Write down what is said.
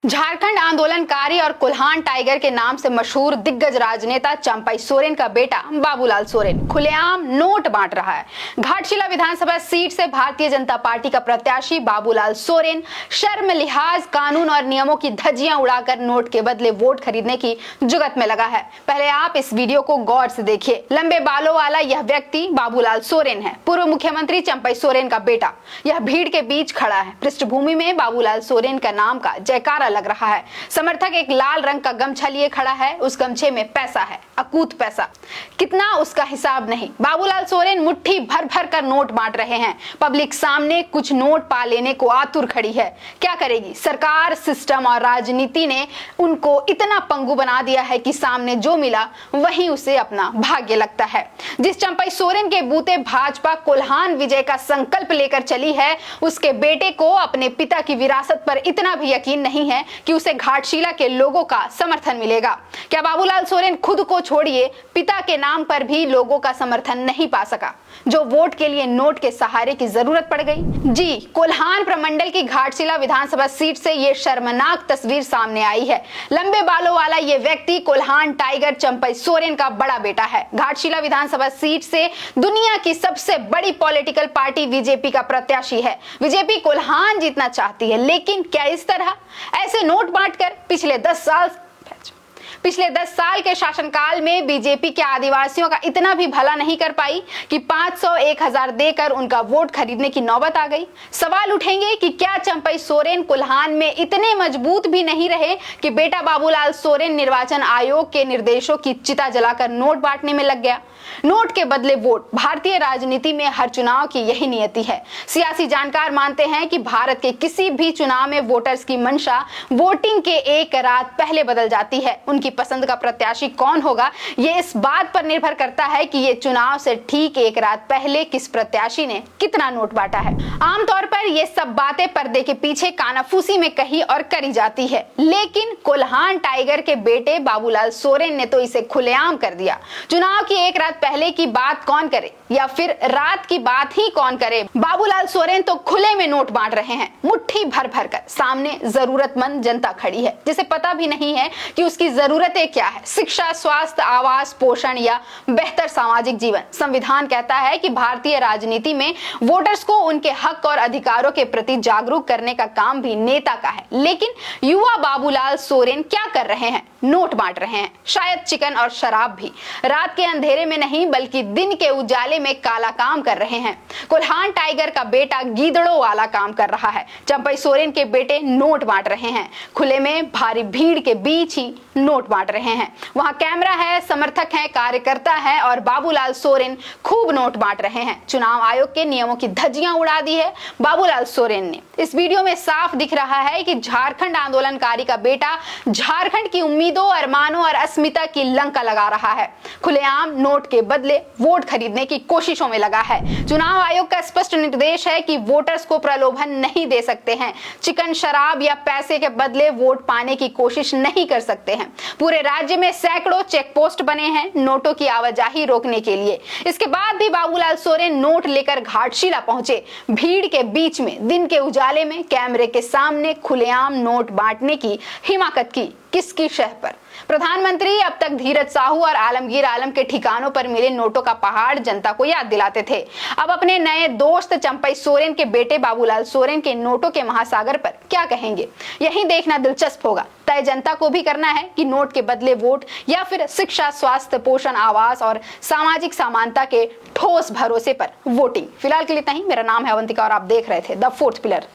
झारखंड आंदोलनकारी और कोल्हान टाइगर के नाम से मशहूर दिग्गज राजनेता चंपई सोरेन का बेटा बाबूलाल सोरेन खुलेआम नोट बांट रहा है। घाटशिला विधानसभा सीट से भारतीय जनता पार्टी का प्रत्याशी बाबूलाल सोरेन शर्म लिहाज कानून और नियमों की धज्जियां उड़ाकर नोट के बदले वोट खरीदने की जुगत में लगा है। पहले आप इस वीडियो को गौर से देखिए। लंबे बालों वाला यह व्यक्ति बाबूलाल सोरेन है, पूर्व मुख्यमंत्री चंपई सोरेन का बेटा। यह भीड़ के बीच खड़ा है। पृष्ठभूमि में बाबूलाल सोरेन का नाम का जयकारा लग रहा है। समर्थक एक लाल रंग का गमछा लिए खड़ा है। उस गमछे में पैसा है, अकूत पैसा। कितना उसका हिसाब नहीं। बाबूलाल सोरेन मुट्ठी भर भर कर नोट बांट रहे हैं। पब्लिक सामने कुछ नोट पा लेने को आतुर खड़ी है। क्या करेगी सरकार, सिस्टम और राजनीति ने उनको इतना पंगु बना दिया है कि सामने जो मिला वही उसे अपना भाग्य लगता है। जिस चंपई सोरेन के बूते भाजपा कोल्हान विजय का संकल्प लेकर चली है, उसके बेटे को अपने पिता की विरासत पर इतना भी यकीन नहीं है कि उसे घाटशिला के लोगों का समर्थन मिलेगा। क्या बाबूलाल सोरेन खुद को छोड़िए, पिता के नाम पर भी लोगों का समर्थन नहीं पा सका, जो वोट के लिए नोट के सहारे की जरूरत पड़ गई? जी, कोल्हान प्रमंडल की घाटशिला विधानसभा सीट से ये शर्मनाक तस्वीर सामने आई है। लंबे बालों वाला ये व्यक्ति कोल्हान टाइगर चंपई सोरेन का बड़ा बेटा है। घाटशिला विधानसभा सीट से दुनिया की सबसे बड़ी पॉलिटिकल पार्टी बीजेपी का प्रत्याशी है। बीजेपी कोल्हान जीतना चाहती है, लेकिन क्या इस तरह ऐसे नोट बांटकर? पिछले 10 साल के शासनकाल में बीजेपी के आदिवासियों का इतना भी भला नहीं कर पाई कि 500, 1000 देकर उनका वोट खरीदने की नौबत आ गई। सवाल उठेंगे कि क्या चंपई सोरेन कोल्हान में इतने मजबूत भी नहीं रहे कि बेटा बाबूलाल सोरेन निर्वाचन आयोग के निर्देशों की चिता जलाकर नोट बांटने में लग गया? नोट के बदले वोट, भारतीय राजनीति में हर चुनाव की यही नियति है। सियासी जानकार मानते हैं कि भारत के किसी भी चुनाव में वोटर्स की मंशा वोटिंग के एक रात पहले बदल जाती है। उनकी पसंद का प्रत्याशी कौन होगा, ये इस बात पर निर्भर करता है कि ये चुनाव से ठीक एक रात पहले किस प्रत्याशी ने कितना नोट बांटा है। आमतौर पर ये सब बातें पर्दे के पीछे कानाफूसी में कही और करी जाती है, लेकिन कोल्हान टाइगर के बेटे बाबूलाल सोरेन ने तो इसे खुलेआम कर दिया। चुनाव की एक रात पहले की बात कौन करे या फिर रात की बात ही कौन करे, बाबूलाल सोरेन तो खुले में नोट बांट रहे हैं, मुट्ठी भर भर कर। सामने जरूरतमंद जनता खड़ी है जिसे पता भी नहीं है कि उसकी जरूरतें क्या है। शिक्षा, स्वास्थ्य, आवास, पोषण या बेहतर सामाजिक जीवन। संविधान कहता है कि भारतीय राजनीति में वोटर्स को उनके हक और अधिकारों के प्रति जागरूक करने का काम भी नेता का है। लेकिन युवा बाबूलाल सोरेन क्या कर रहे हैं? नोट बांट रहे हैं। शायद चिकन और शराब भी। रात के अंधेरे में नहीं बल्कि दिन के उजाले में काला काम कर रहे हैं। कोल्हान टाइगर का बेटा गीदड़ों वाला काम कर रहा है। चंपई सोरेन के बेटे नोट बांट रहे हैं। खुले में भारी भीड़ के बीच ही नोट बांट रहे हैं। वहां कैमरा है, समर्थक है, कार्यकर्ता है और बाबूलाल सोरेन खूब नोट बांट रहे हैं। चुनाव आयोग के नियमों की धज्जियां उड़ा दी है बाबूलाल सोरेन ने। इस वीडियो में साफ दिख रहा है कि झारखंड आंदोलनकारी का बेटा झारखंड की उम्मीदों, अरमानों और अस्मिता की लंका लगा रहा है। खुलेआम नोट के बदले वोट खरीदने की कोशिशों में लगा है। चुनाव आयोग का स्पष्ट निर्देश है कि वोटर्स को प्रलोभन नहीं दे सकते हैं। चिकन, शराब या पैसे के बदले वोट पाने की कोशिश नहीं कर सकते हैं। पूरे राज्य में सैकड़ों चेक पोस्ट बने हैं नोटों की आवाजाही रोकने के लिए। इसके बाद भी बाबूलाल सोरेन नोट लेकर घाटशिला पहुंचे। भीड़ के बीच में, दिन के उजाले में, कैमरे के सामने खुलेआम नोट बांटने की हिमाकत की किसकी शह पर? प्रधानमंत्री अब तक धीरज साहू और आलमगीर आलम के ठिकानों पर मिले नोटों का पहाड़ जनता को याद दिलाते थे। अब अपने नए दोस्त चंपई सोरेन के बेटे बाबूलाल सोरेन के नोटों के महासागर पर क्या कहेंगे, यही देखना दिलचस्प होगा। तय जनता को भी करना है कि नोट के बदले वोट या फिर शिक्षा, स्वास्थ्य, पोषण, आवास और सामाजिक समानता के ठोस भरोसे पर वोटिंग। फिलहाल के लिए इतना ही। मेरा नाम है अवंतिका और आप देख रहे थे द फोर्थ पिलर।